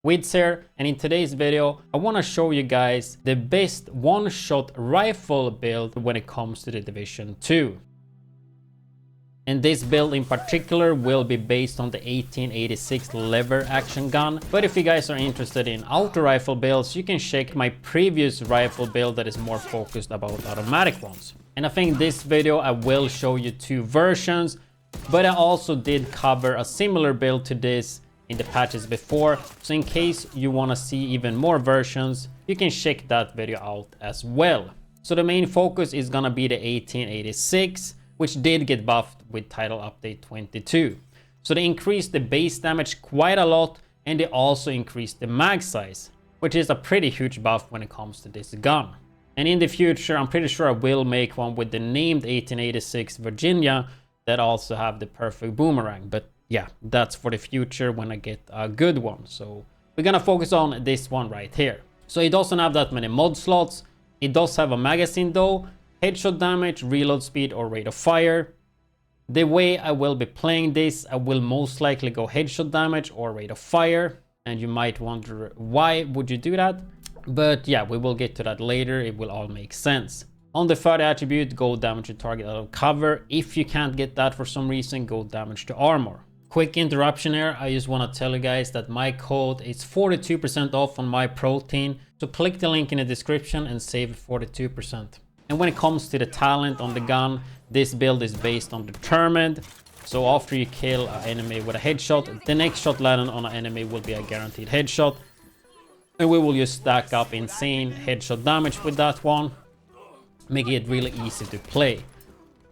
widdz here, and in today's video I want to show you guys the best one-shot rifle build when it comes to the Division 2. And this build in particular will be based on the 1886 lever action gun, but if you guys are interested in auto rifle builds, you can check my previous rifle build that is more focused about automatic ones. And I think this video I will show you two versions, but I also did cover a similar build to this in the patches before, so in case you want to see even more versions, you can check that video out as well. So the main focus is gonna be the 1886, which did get buffed with title update 22. So they increased the base damage quite a lot, and they also increased the mag size, which is a pretty huge buff when it comes to this gun. And in the future, I'm pretty sure I will make one with the named 1886 Virginia that also have the perfect boomerang, but yeah, that's for the future when I get a good one. So we're gonna focus on this one right here. So it doesn't have that many mod slots. It does have a magazine though, headshot damage, reload speed, or rate of fire. The way I will be playing this, I will most likely go headshot damage or rate of fire. And you might wonder, why would you do that? But yeah, we will get to that later. It will all make sense. On the third attribute, go damage to target out of cover. If you can't get that for some reason, go damage to armor. Quick interruption here, I just want to tell you guys that my code is 42% off on my protein, so click the link in the description and save 42%. And when it comes to the talent on the gun, this build is based on determined, so after you kill an enemy with a headshot, the next shot landed on an enemy will be a guaranteed headshot, and we will just stack up insane headshot damage with that one, making it really easy to play.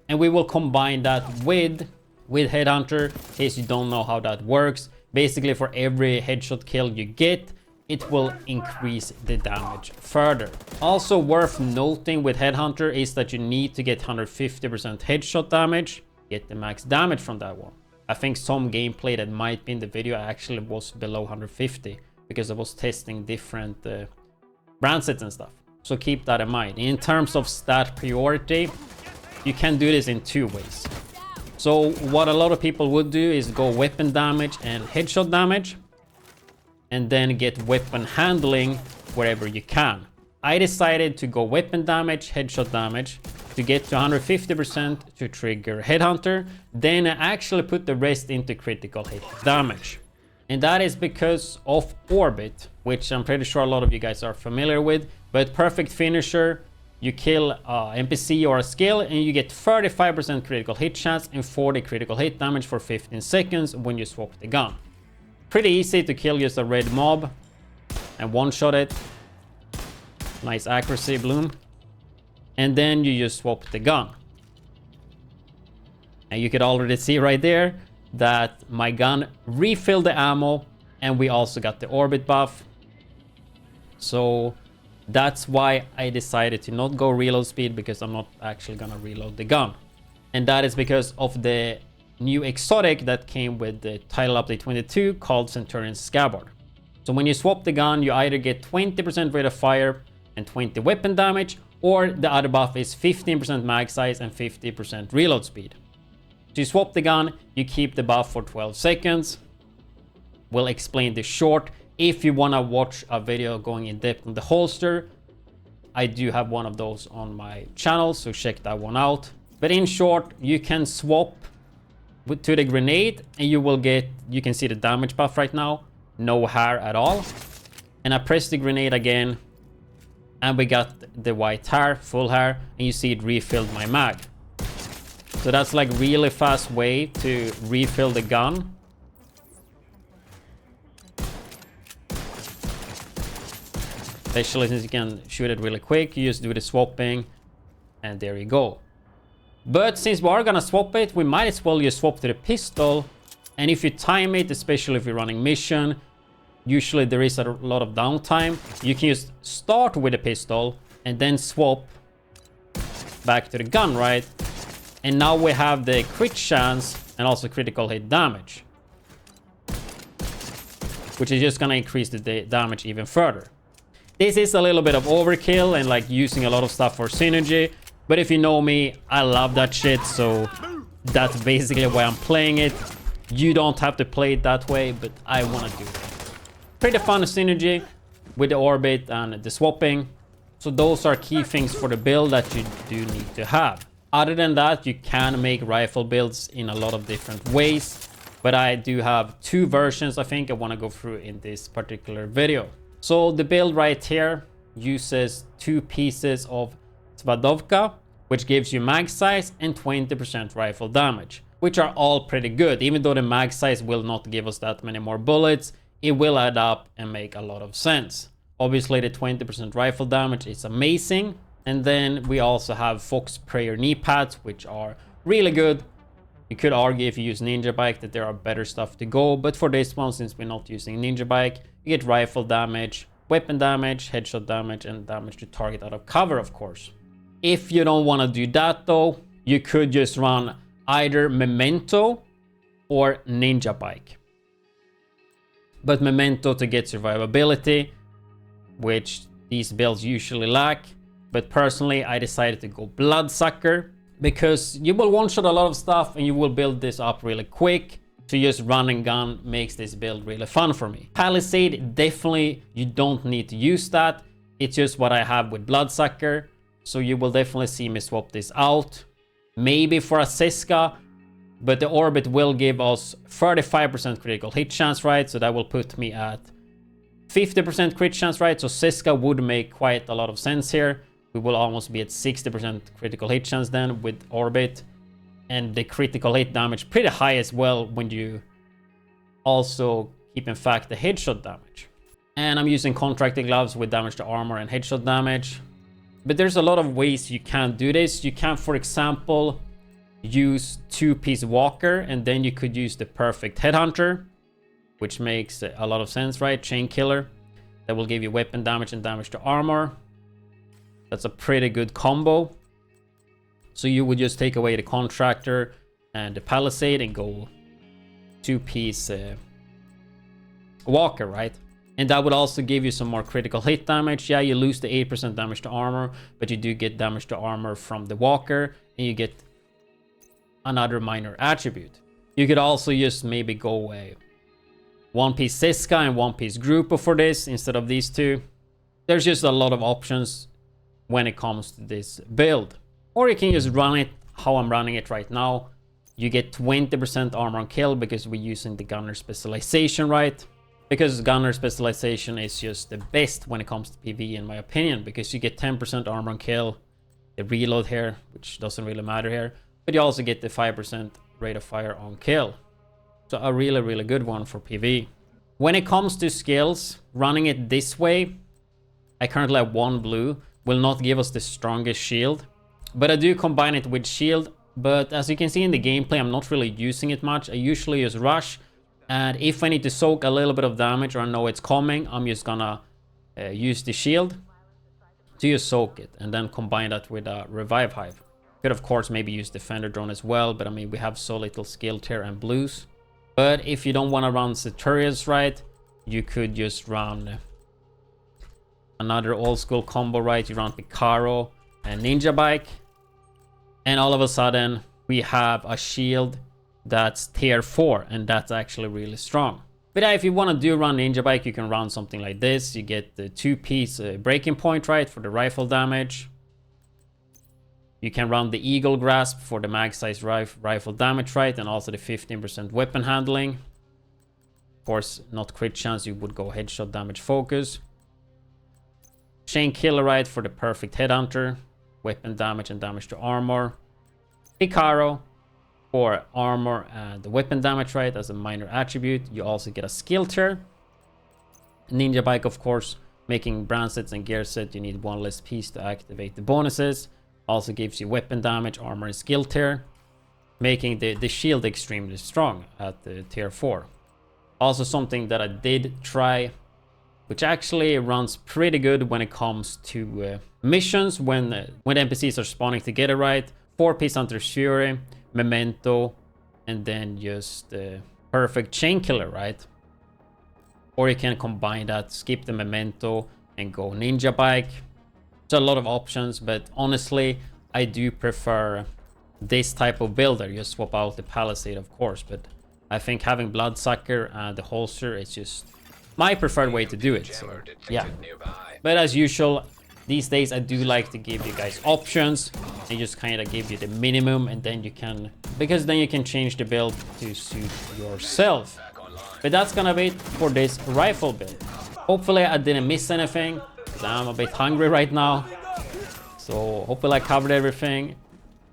And we will combine that with Headhunter, in case you don't know how that works. Basically, for every headshot kill you get, it will increase the damage further. Also worth noting with Headhunter is that you need to get 150% headshot damage, get the max damage from that one. I think some gameplay that might be in the video actually was below 150 because I was testing different brand sets and stuff. So keep that in mind. In terms of stat priority, you can do this in two ways. So what a lot of people would do is go weapon damage and headshot damage, and then get weapon handling wherever you can. I decided to go weapon damage, headshot damage to get to 150% to trigger Headhunter. Then I actually put the rest into critical hit damage. And that is because of Orbit, which I'm pretty sure a lot of you guys are familiar with. But perfect finisher, you kill NPC or a skill and you get 35% critical hit chance and 40 critical hit damage for 15 seconds when you swap the gun. Pretty easy to kill just a red mob and one-shot it. Nice accuracy, bloom. And then you just swap the gun. And you could already see right there that my gun refilled the ammo, and we also got the Orbit buff. So that's why I decided to not go reload speed, because I'm not actually gonna reload the gun. And that is because of the new exotic that came with the title update 22 called Centurion's Scabbard. So when you swap the gun, you either get 20% rate of fire and 20 weapon damage, or the other buff is 15% mag size and 50% reload speed. So you swap the gun, you keep the buff for 12 seconds. We'll explain this short. If you want to watch a video going in depth on the holster, I do have one of those on my channel, so check that one out. But in short, you can swap to the grenade and you will get, you can see the damage buff right now, no hair at all. And I press the grenade again and we got the white hair, full hair, and you see it refilled my mag. So that's like really fast way to refill the gun. Especially since you can shoot it really quick, you just do the swapping and there you go. But since we are gonna swap it, we might as well just swap to the pistol. And if you time it, especially if you're running mission, usually there is a lot of downtime. You can just start with the pistol and then swap back to the gun, right? And now we have the crit chance and also critical hit damage, which is just gonna increase the damage even further. This is a little bit of overkill and like using a lot of stuff for synergy, but if you know me, I love that shit, so That's basically why I'm playing it. You don't have to play it that way, but I want to do it. Pretty fun synergy with the orbit and the swapping. So those are key things for the build that you do need to have. Other than that, you can make rifle builds in a lot of different ways, but I do have 2 versions I think I want to go through in this particular video. So the build right here uses 2 pieces of Svadovka, which gives you mag size and 20% rifle damage, which are all pretty good. Even though the mag size will not give us that many more bullets, it will add up and make a lot of sense. Obviously the 20% rifle damage is amazing. And then we also have Fox Prayer knee pads, which are really good. You could argue if you use Ninja Bike that there are better stuff to go, but for this one, since we're not using Ninja Bike, you get rifle damage, weapon damage, headshot damage, and damage to target out of cover, of course. If you don't want to do that though, you could just run either Memento or Ninja Bike. But Memento to get survivability, which these builds usually lack. But personally, I decided to go Bloodsucker because you will one-shot a lot of stuff and you will build this up really quick. So just run and gun makes this build really fun for me. Palisade, definitely you don't need to use that. It's just what I have with Bloodsucker. So you will definitely see me swap this out. Maybe for a Siska, but the orbit will give us 35% critical hit chance, right? So that will put me at 50% crit chance, right? So Siska would make quite a lot of sense here. We will almost be at 60% critical hit chance then with orbit. And the critical hit damage pretty high as well when you also keep in fact the headshot damage. And I'm using contracting gloves with damage to armor and headshot damage. But there's a lot of ways you can do this. You can, for example, use 2-piece walker, and then you could use the perfect headhunter, which makes a lot of sense, right? Chain killer that will give you weapon damage and damage to armor. That's a pretty good combo. So you would just take away the contractor and the palisade and go 2-piece walker, right? And that would also give you some more critical hit damage. Yeah, you lose the 8% damage to armor, but you do get damage to armor from the walker, and you get another minor attribute. You could also just maybe go away 1-piece Siska and 1-piece Grupo for this instead of these 2. There's just a lot of options when it comes to this build. Or you can just run it how I'm running it right now. You get 20% armor on kill because we're using the gunner specialization, right? Because gunner specialization is just the best when it comes to PvE in my opinion, because you get 10% armor on kill, the reload here, which doesn't really matter here, but you also get the 5% rate of fire on kill. So a really, really good one for PvE. When it comes to skills, running it this way, I currently have 1 blue, will not give us the strongest shield, but I do combine it with shield. But as you can see in the gameplay, I'm not really using it much. I usually use rush. And if I need to soak a little bit of damage or I know it's coming, I'm just gonna use the shield to just soak it and then combine that with a revive hive. Could of course maybe use defender drone as well, but I mean we have so little skill tier and blues. But if you don't want to run Centurions, right, you could just run another old school combo, right? You run Picaro and Ninja Bike, and all of a sudden we have a shield that's tier 4, and that's actually really strong. But if you want to run Ninja Bike, you can run something like this. You get the 2-piece breaking point, right, for the rifle damage. You can run the Eagle Grasp for the mag size rifle damage, right, and also the 15% weapon handling. Of course, not crit chance, you would go headshot damage focus. Chain Killer, right, for the perfect headhunter, weapon damage and damage to armor. Picaro for armor and the weapon damage, right, as a minor attribute. You also get a skill tier. Ninja Bike, of course, making brand sets and gear set, you need 1 less piece to activate the bonuses. Also gives you weapon damage, armor, and skill tier, making the shield extremely strong at the tier 4. Also something that I did try, which actually runs pretty good when it comes to missions when the NPCs are spawning together, right? 4-piece Hunter's Fury, Memento, and then just perfect Chain Killer, right? Or you can combine that, skip the Memento and go Ninja Bike. It's a lot of options, but honestly I do prefer this type of builder. You swap out the Palisade, of course, but I think having Bloodsucker and the holster is just my preferred way to do it. So, yeah. But as usual, these days I do like to give you guys options. I just kind of give you the minimum, and then you can, because then you can change the build to suit yourself. But that's gonna be it for this rifle build. Hopefully I didn't miss anything, because I'm a bit hungry right now. So hopefully I covered everything.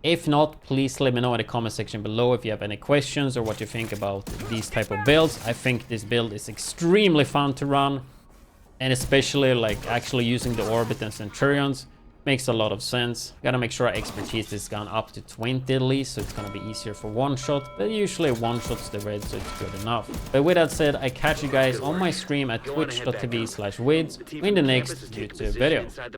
If not, please let me know in the comment section below if you have any questions or what you think about these type of builds. I think this build is extremely fun to run, and especially like actually using the Orbit and Centurions makes a lot of sense. Gotta make sure our expertise is gone up to 20 at least, so it's gonna be easier for one shot, but usually one shot's the red, so it's good enough. But with that said, I catch you guys on my stream at twitch.tv/widdz in the next YouTube video.